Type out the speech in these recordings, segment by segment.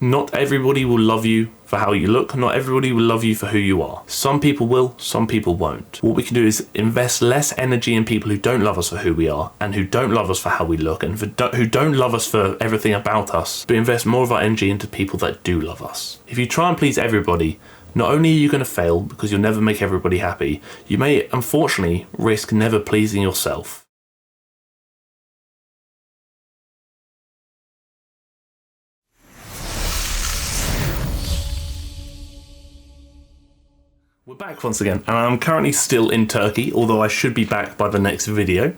Not everybody will love you for how you look. Not everybody will love you for who you are. Some people will, some people won't. What we can do is invest less energy in people who don't love us for who we are and who don't love us for how we look and who don't love us for everything about us, but invest more of our energy into people that do love us. If you try and please everybody, not only are you going to fail because you'll never make everybody happy, you may unfortunately risk never pleasing yourself. We're back once again, and I'm currently still in Turkey, although I should be back by the next video.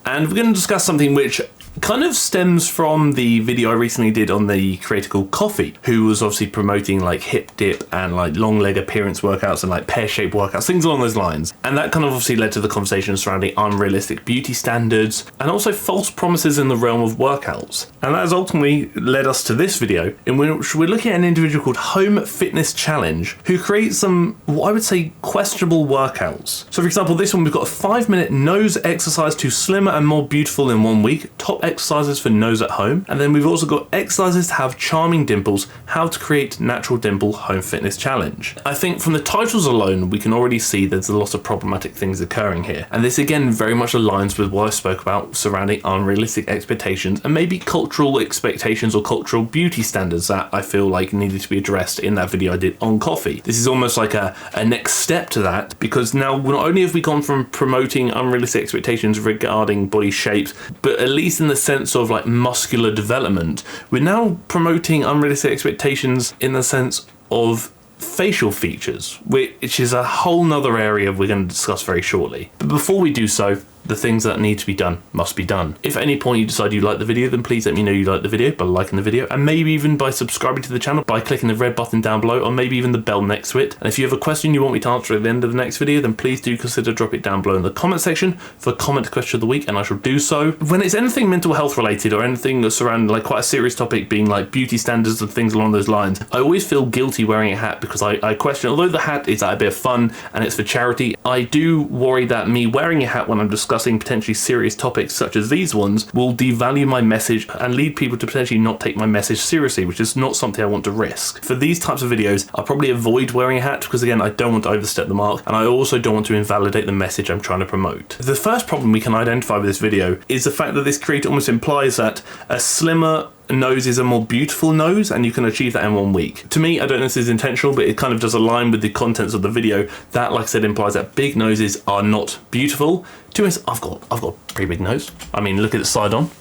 And we're going to discuss something which kind of stems from the video I recently did on the creator called Coffee, who was obviously promoting like hip dip and like long leg appearance workouts and like pear-shaped workouts, things along those lines. And that kind of obviously led to the conversation surrounding unrealistic beauty standards and also false promises in the realm of workouts. And that has ultimately led us to this video, in which we're looking at an individual called Home Fitness Challenge, who creates some, what I would say, questionable workouts. So for example, this one, we've got a 5-minute nose exercise to slimmer and more beautiful in 1 week, top exercises for nose at home, and then we've also got exercises to have charming dimples, how to create natural dimple home fitness challenge. I think from the titles alone, we can already see there's a lot of problematic things occurring here. And this again very much aligns with what I spoke about surrounding unrealistic expectations and maybe cultural expectations or cultural beauty standards that I feel like needed to be addressed in that video I did on coffee. This is almost like a next step to that, because now not only have we gone from promoting unrealistic expectations regarding body shapes, but at least in the sense of like muscular development, we're now promoting unrealistic expectations in the sense of facial features, which is a whole nother area we're going to discuss very shortly. But before we do so, the things that need to be done must be done. If at any point you decide you like the video, then please let me know you like the video by liking the video, and maybe even by subscribing to the channel by clicking the red button down below, or maybe even the bell next to it. And if you have a question you want me to answer at the end of the next video, then please do consider drop it down below in the comment section for comment question of the week, and I shall do so. When it's anything mental health related or anything that's surrounding like quite a serious topic, being like beauty standards and things along those lines, I always feel guilty wearing a hat, because I question, although the hat is a bit of fun and it's for charity, I do worry that me wearing a hat when I'm discussing potentially serious topics such as these ones will devalue my message and lead people to potentially not take my message seriously, which is not something I want to risk. For these types of videos, I'll probably avoid wearing a hat because again, I don't want to overstep the mark, and I also don't want to invalidate the message I'm trying to promote. The first problem we can identify with this video is the fact that this creator almost implies that a slimmer nose is a more beautiful nose and you can achieve that in 1 week. To me, I don't know if this is intentional, but it kind of does align with the contents of the video. That, like I said, implies that big noses are not beautiful. To be honest, I've got a pretty big nose. I mean, look at the side on.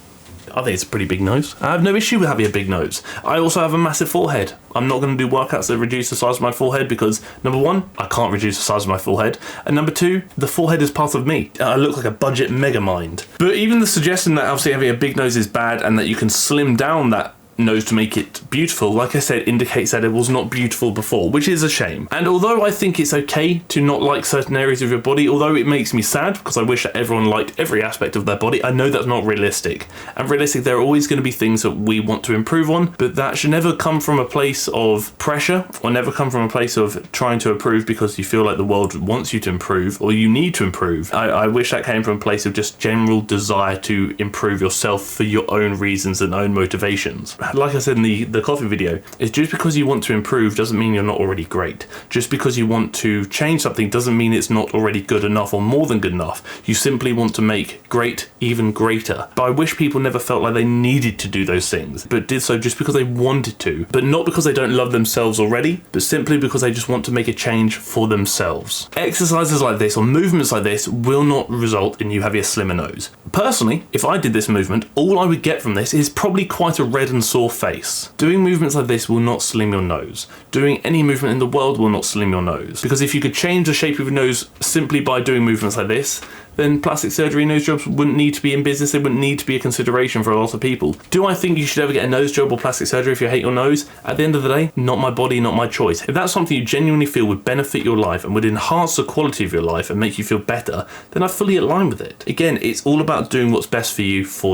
I think it's a pretty big nose. I have no issue with having a big nose. I also have a massive forehead. I'm not going to do workouts that reduce the size of my forehead because, number one, I can't reduce the size of my forehead, and number two, the forehead is part of me. I look like a budget megamind. But even the suggestion that obviously having a big nose is bad and that you can slim down that nose to make it beautiful, like I said, indicates that it was not beautiful before, which is a shame. And although I think it's okay to not like certain areas of your body, although it makes me sad because I wish that everyone liked every aspect of their body, I know that's not realistic. And realistic, there are always going to be things that we want to improve on, but that should never come from a place of pressure or never come from a place of trying to improve because you feel like the world wants you to improve or you need to improve. I wish that came from a place of just general desire to improve yourself for your own reasons and own motivations. Like I said in the coffee video, it's just because you want to improve doesn't mean you're not already great. Just because you want to change something doesn't mean it's not already good enough or more than good enough. You simply want to make great even greater. But I wish people never felt like they needed to do those things, but did so just because they wanted to, but not because they don't love themselves already, but simply because they just want to make a change for themselves. Exercises like this or movements like this will not result in you having a slimmer nose. Personally, if I did this movement, all I would get from this is probably quite a red and sore face. Doing movements like this will not slim your nose. Doing any movement in the world will not slim your nose. Because if you could change the shape of your nose simply by doing movements like this, then plastic surgery nose jobs wouldn't need to be in business. They wouldn't need to be a consideration for a lot of people. Do I think you should ever get a nose job or plastic surgery if you hate your nose? At the end of the day, not my body, not my choice. If that's something you genuinely feel would benefit your life and would enhance the quality of your life and make you feel better, then I fully align with it. Again, it's all about doing what's best for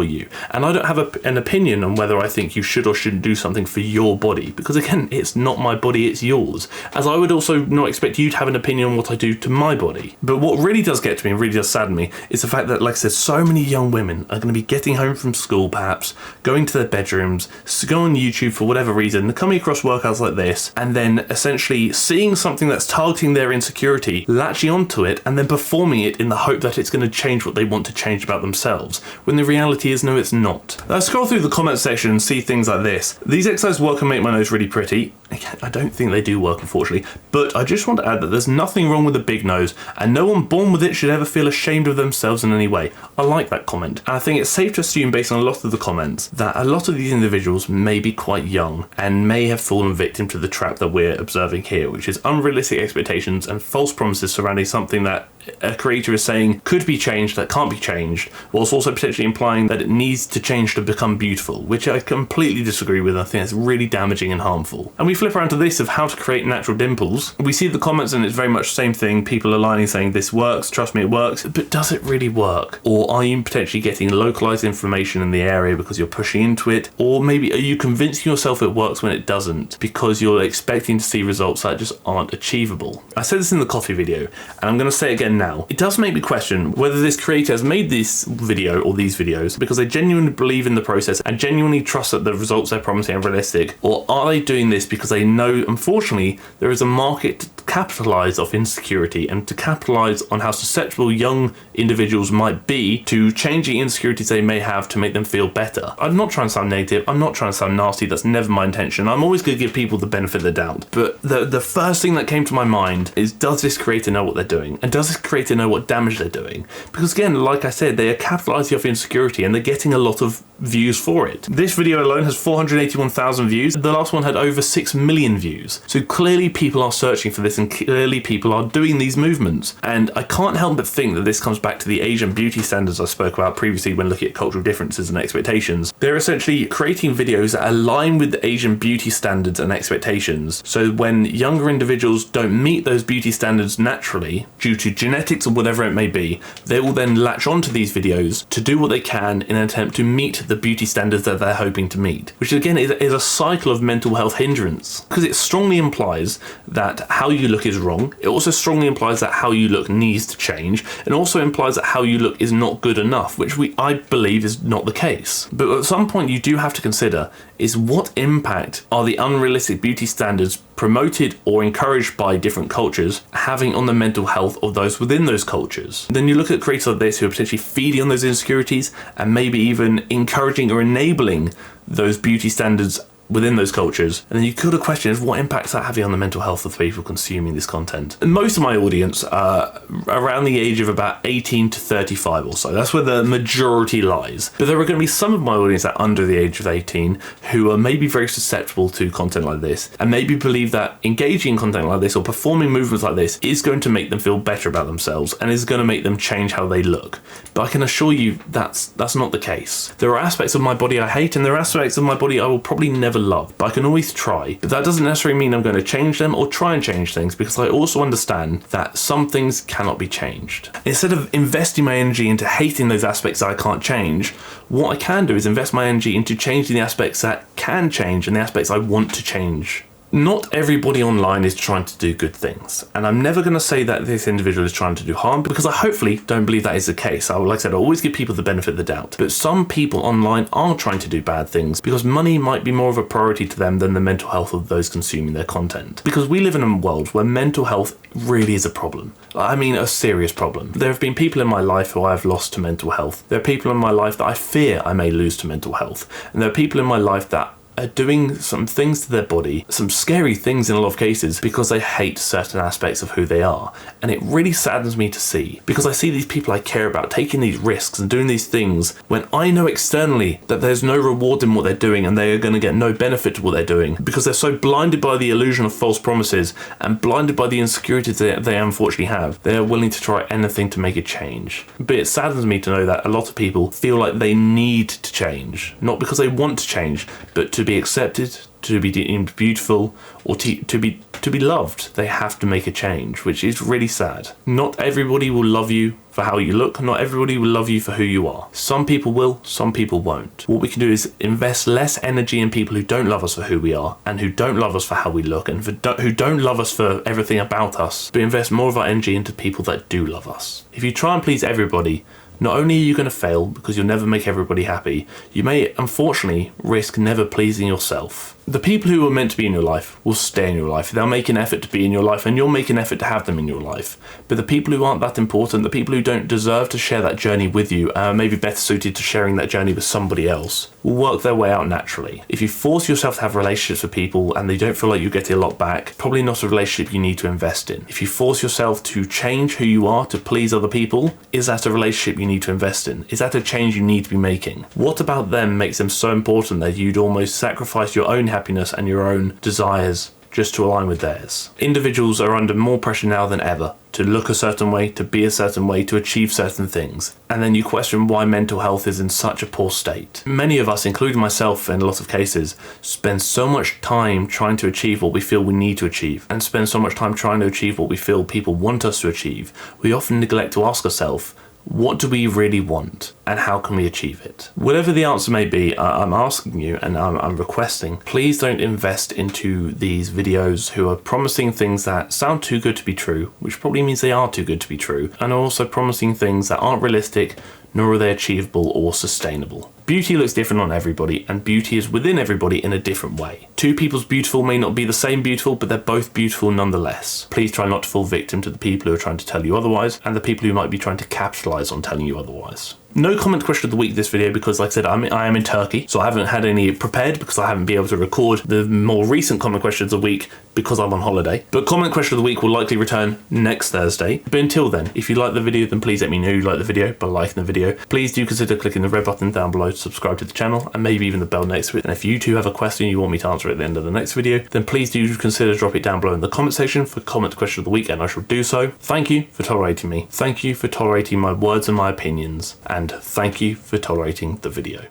you. And I don't have an opinion on whether I think you should or shouldn't do something for your body, because again, it's not my body, it's yours. As I would also not expect you to have an opinion on what I do to my body. But what really does get to me and really does sadden saddened me is the fact that, like I said, so many young women are going to be getting home from school, perhaps going to their bedrooms, going on YouTube for whatever reason, coming across workouts like this, and then essentially seeing something that's targeting their insecurity, latching onto it, and then performing it in the hope that it's going to change what they want to change about themselves, when the reality is no, it's not. I scroll through the comment section and see things like this. These exercises work and make my nose really pretty. I don't think they do work, unfortunately, but I just want to add that there's nothing wrong with a big nose, and no one born with it should ever feel ashamed of themselves in any way. I like that comment, and I think it's safe to assume, based on a lot of the comments, that a lot of these individuals may be quite young and may have fallen victim to the trap that we're observing here, which is unrealistic expectations and false promises surrounding something that a creator is saying could be changed that can't be changed, whilst also potentially implying that it needs to change to become beautiful, which I completely disagree with. I think it's really damaging and harmful. And we flip around to this of how to create natural dimples. We see the comments and it's very much the same thing. People aligning saying this works, trust me it works, but does it really work? Or are you potentially getting localized inflammation in the area because you're pushing into it? Or maybe are you convincing yourself it works when it doesn't because you're expecting to see results that just aren't achievable? I said this in the coffee video, and I'm going to say it again now. It does make me question whether this creator has made this video or these videos because they genuinely believe in the process and genuinely trust that the results they're promising are realistic, or are they doing this because they know, unfortunately, there is a market to capitalize off insecurity and to capitalize on how susceptible young individuals might be to changing insecurities they may have to make them feel better. I'm not trying to sound negative, I'm not trying to sound nasty, that's never my intention. I'm always going to give people the benefit of the doubt, but the first thing that came to my mind is, does this creator know what they're doing? And does this creator know what damage they're doing? Because again, like I said, they are capitalizing off insecurity and they're getting a lot of views for it. This video alone has 481,000 views. The last one had over 6 million views. So clearly people are searching for this and clearly people are doing these movements. And I can't help but think that this comes back to the Asian beauty standards I spoke about previously when looking at cultural differences and expectations. They're essentially creating videos that align with the Asian beauty standards and expectations. So when younger individuals don't meet those beauty standards naturally, due to genetics or whatever it may be, they will then latch onto these videos to do what they can in an attempt to meet the beauty standards that they're hoping to meet, which again is a cycle of mental health hindrance, because it strongly implies that how you look is wrong. It also strongly implies that how you look needs to change, and also implies that how you look is not good enough, which I believe is not the case. But at some point you do have to consider is what impact are the unrealistic beauty standards promoted or encouraged by different cultures having on the mental health of those within those cultures. Then you look at creators like this who are potentially feeding on those insecurities and maybe even encouraging or enabling those beauty standards within those cultures, and then you could have questioned what impact is that having on the mental health of the people consuming this content. And most of my audience are around the age of about 18 to 35 or so. That's where the majority lies. But there are going to be some of my audience that are under the age of 18 who are maybe very susceptible to content like this, and maybe believe that engaging in content like this or performing movements like this is going to make them feel better about themselves and is going to make them change how they look. But I can assure you that's not the case. There are aspects of my body I hate, and there are aspects of my body I will probably never love, but I can always try. But that doesn't necessarily mean I'm going to change them or try and change things, because I also understand that some things cannot be changed. Instead of investing my energy into hating those aspects that I can't change, what I can do is invest my energy into changing the aspects that can change and the aspects I want to change. Not everybody online is trying to do good things, and I'm never going to say that this individual is trying to do harm, because I hopefully don't believe that is the case. Like I said, I always give people the benefit of the doubt, but some people online are trying to do bad things because money might be more of a priority to them than the mental health of those consuming their content. Because we live in a world where mental health really is a problem. I mean, a serious problem. There have been people in my life who I have lost to mental health. There are people in my life that I fear I may lose to mental health, and there are people in my life that are doing some things to their body, some scary things in a lot of cases, because they hate certain aspects of who they are. And it really saddens me to see, because I see these people I care about taking these risks and doing these things when I know externally that there's no reward in what they're doing and they are going to get no benefit to what they're doing, because they're so blinded by the illusion of false promises and blinded by the insecurities that they unfortunately have. They are willing to try anything to make a change. But it saddens me to know that a lot of people feel like they need to change, not because they want to change, but to be accepted, to be deemed beautiful, or to be to be loved, they have to make a change, which is really sad. Not everybody will love you for how you look. Not everybody will love you for who you are. Some people will, some people won't. What we can do is invest less energy in people who don't love us for who we are and who don't love us for how we look and who don't love us for everything about us, but invest more of our energy into people that do love us. If you try and please everybody, not only are you going to fail because you'll never make everybody happy, you may unfortunately risk never pleasing yourself. The people who are meant to be in your life will stay in your life. They'll make an effort to be in your life and you'll make an effort to have them in your life. But the people who aren't that important, the people who don't deserve to share that journey with you, may be better suited to sharing that journey with somebody else, will work their way out naturally. If you force yourself to have relationships with people and they don't feel like you're getting a lot back, probably not a relationship you need to invest in. If you force yourself to change who you are to please other people, is that a relationship you need to invest in? Is that a change you need to be making? What about them makes them so important that you'd almost sacrifice your own happiness and your own desires just to align with theirs? Individuals are under more pressure now than ever to look a certain way, to be a certain way, to achieve certain things. And then you question why mental health is in such a poor state. Many of us, including myself in a lot of cases, spend so much time trying to achieve what we feel we need to achieve and spend so much time trying to achieve what we feel people want us to achieve. We often neglect to ask ourselves, what do we really want and how can we achieve it? Whatever the answer may be, I'm asking you and I'm requesting, please don't invest into these videos who are promising things that sound too good to be true, which probably means they are too good to be true, and are also promising things that aren't realistic, nor are they achievable or sustainable. Beauty looks different on everybody, and beauty is within everybody in a different way. Two people's beautiful may not be the same beautiful, but they're both beautiful nonetheless. Please try not to fall victim to the people who are trying to tell you otherwise, and the people who might be trying to capitalize on telling you otherwise. No comment question of the week this video because, like I said, I am in Turkey, so I haven't had any prepared because I haven't been able to record the more recent comment questions of the week because I'm on holiday. But comment question of the week will likely return next Thursday. But until then, if you like the video, then please let me know you like the video by liking the video. Please do consider clicking the red button down below to subscribe to the channel and maybe even the bell next to it. And if you two have a question you want me to answer at the end of the next video, then please do consider drop it down below in the comment section for comment question of the week and I shall do so. Thank you for tolerating me. Thank you for tolerating my words and my opinions. And thank you for tolerating the video.